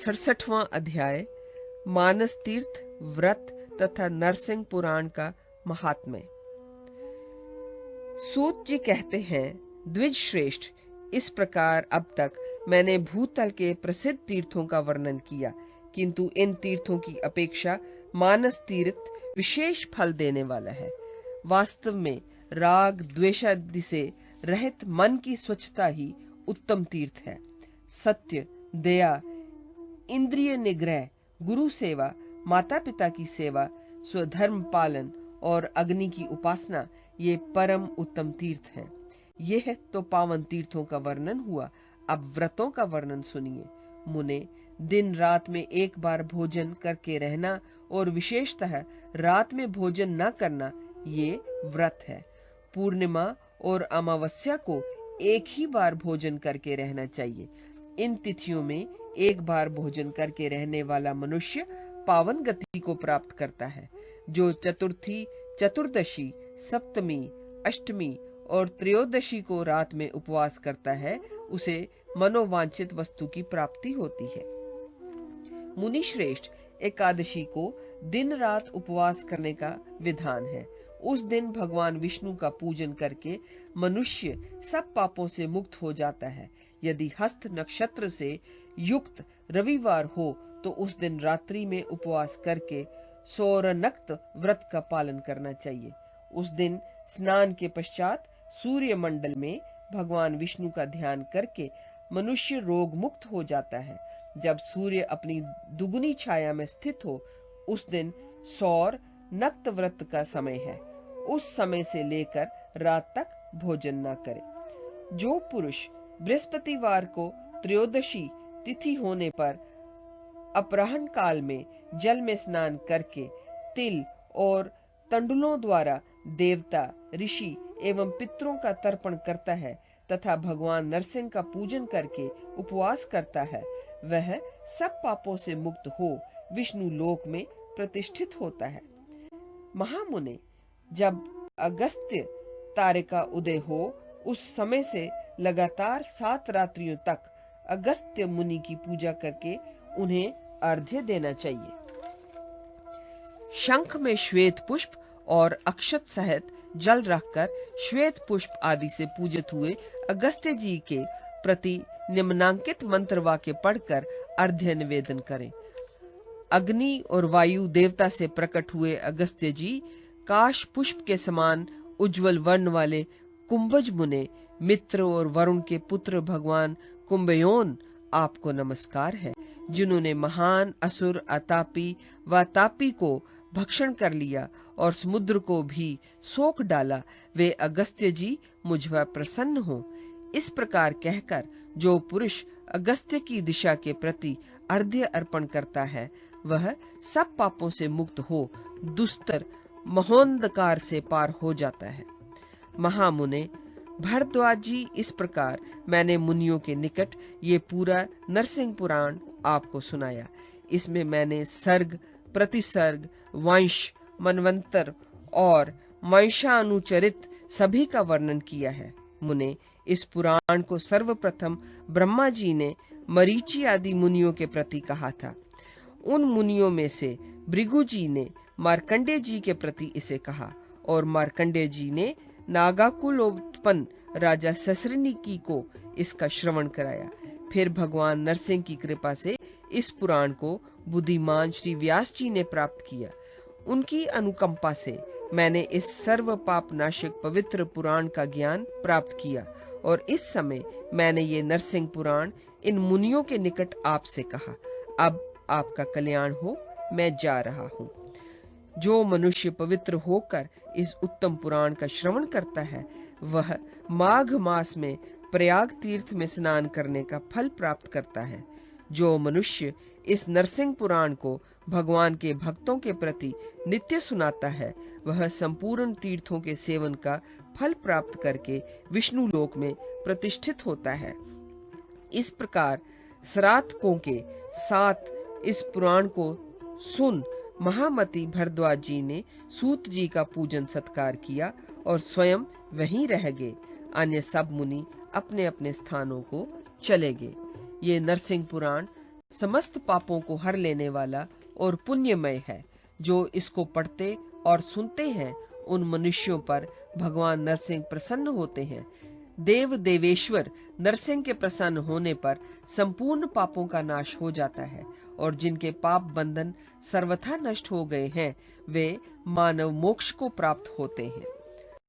67वां अध्याय मानस तीर्थ, व्रत तथा नरसिंह पुराण का महात्म्य। सूत जी कहते हैं, द्विज श्रेष्ठ, इस प्रकार अब तक मैंने भूतल के प्रसिद्ध तीर्थों का वर्णन किया, किंतु इन तीर्थों की अपेक्षा मानस तीर्थ विशेष फल देने वाला है। वास्तव में राग द्वेषादि से रहित मन की स्वच्छता ही उत्तम तीर्थ है। सत्य, दया, इंद्रिय निग्रह, गुरु सेवा, माता पिता की सेवा, स्वधर्म पालन और अग्नि की उपासना ये परम उत्तम तीर्थ हैं। यह तो पावन तीर्थों का वर्णन हुआ। अब व्रतों का वर्णन सुनिए। मुने, दिन रात में एक बार भोजन करके रहना और विशेषतः रात में भोजन न करना, ये व्रत है। पूर्णिमा और अमावस्या को एक ही बार भोजन करके रहना चाहिए। इन तिथियों में एक बार भोजन करके रहने वाला मनुष्य पावन गति को प्राप्त करता है। जो चतुर्थी, चतुर्दशी, सप्तमी, अष्टमी और त्रयोदशी को रात में उपवास करता है, उसे मनोवांछित वस्तु की प्राप्ति होती है। मुनि श्रेष्ठ, एकादशी को दिन रात उपवास करने का विधान है। उस दिन भगवान विष्णु का पूजन करके मनुष्य सब पापों से मुक्त हो जाता है। यदि हस्त नक्षत्र से युक्त रविवार हो तो उस दिन रात्रि में उपवास करके सौरनक्त व्रत का पालन करना चाहिए। उस दिन स्नान के पश्चात सूर्य मंडल में भगवान विष्णु का ध्यान करके मनुष्य रोग मुक्त हो जाता है। जब सूर्य अपनी दुगुनी छाया में स्थित हो, उस दिन सौर नक्त व्रत का समय है। उस समय से लेकर रात तक भोजन न करे। जो पुरुष बृहस्पतिवार को त्रयोदशी तिथि होने पर अपराह्न काल में जल में स्नान करके तिल और तंडुलों द्वारा देवता, ऋषि एवं पितरों का तर्पण करता है तथा भगवान नरसिंह का पूजन करके उपवास करता है, वह सब पापों से मुक्त हो विष्णु लोक में प्रतिष्ठित होता है। महामुने, जब अगस्त्य तारे का उदय हो, उस समय से लगातार 7 रात्रियों तक अगस्त्य मुनि की पूजा करके उन्हें अर्घ्य देना चाहिए। शंख में श्वेत पुष्प और अक्षत सहित जल रखकर श्वेत पुष्प आदि से पूजित हुए अगस्त्य जी के प्रति निम्नांकित मंत्र वाक्य पढ़कर अर्घ्य निवेदन करें। अग्नि और वायु देवता से प्रकट हुए अगस्त्य जी, काश पुष्प के समान उज्जवल वर्ण वाले कुंभज मुने, मित्र और वरुण के पुत्र भगवान कुंभयोन, आपको नमस्कार है, जिन्होंने महान असुर अतापी व तापी को भक्षण कर लिया और समुद्र को भी सोख डाला। वे अगस्त्य जी मुझ पर प्रसन्न हो। इस प्रकार कहकर जो पुरुष अगस्त्य की दिशा के प्रति अर्घ्य अर्पण करता है, वह सब पापों से मुक्त हो दुस्तर महोंधकार से पार हो जाता है। महामुने भरद्वाज जी, इस प्रकार मैंने मुनियों के निकट ये पूरा नरसिंह पुराण आपको सुनाया। इसमें मैंने सर्ग, प्रतिसर्ग, वंश, मनवंतर और वंशानुचरित सभी का वर्णन किया है। मुने, इस पुराण को सर्वप्रथम ब्रह्मा जी ने मरीचि आदि मुनियों के प्रति कहा था। उन मुनियों में से भृगु जी ने मार्कंडेय जी के प्रति इसे कहा और मार्कंडेय जी ने नागाकुलोत्पन्न राजा ससरनिकी को इसका श्रवण कराया। फिर भगवान नरसिंह की कृपा से इस पुराण को बुद्धिमान श्री व्यास जी ने प्राप्त किया। उनकी अनुकंपा से मैंने इस सर्व पाप नाशक पवित्र पुराण का ज्ञान प्राप्त किया और इस समय मैंने ये नरसिंह पुराण इन मुनियों के निकट आपसे कहा। अब आपका कल्याण हो, मैं जा रहा हूँ। जो मनुष्य पवित्र होकर इस उत्तम पुराण का श्रवण करता है, वह माघ मास में प्रयाग तीर्थ में स्नान करने का फल प्राप्त करता है। जो मनुष्य इस नरसिंह पुराण को भगवान के भक्तों के प्रति नित्य सुनाता है, वह संपूर्ण तीर्थों के सेवन का फल प्राप्त करके विष्णु लोक में प्रतिष्ठित होता है। इस प्रकार श्राद्धकों के साथ इस पुराण को सुन महामती भरद्वाज जी ने सूत जी का पूजन सत्कार किया और स्वयं वहीं रह गए। अन्य सब मुनि अपने अपने स्थानों को चले गए। ये नरसिंह पुराण समस्त पापों को हर लेने वाला और पुण्यमय है। जो इसको पढ़ते और सुनते हैं उन मनुष्यों पर भगवान नरसिंह प्रसन्न होते हैं। देव देवेश्वर नरसिंह के प्रसन्न होने पर संपूर्ण पापों का नाश हो जाता है और जिनके पाप बंधन सर्वथा नष्ट हो गए हैं वे मानव मोक्ष को प्राप्त होते हैं।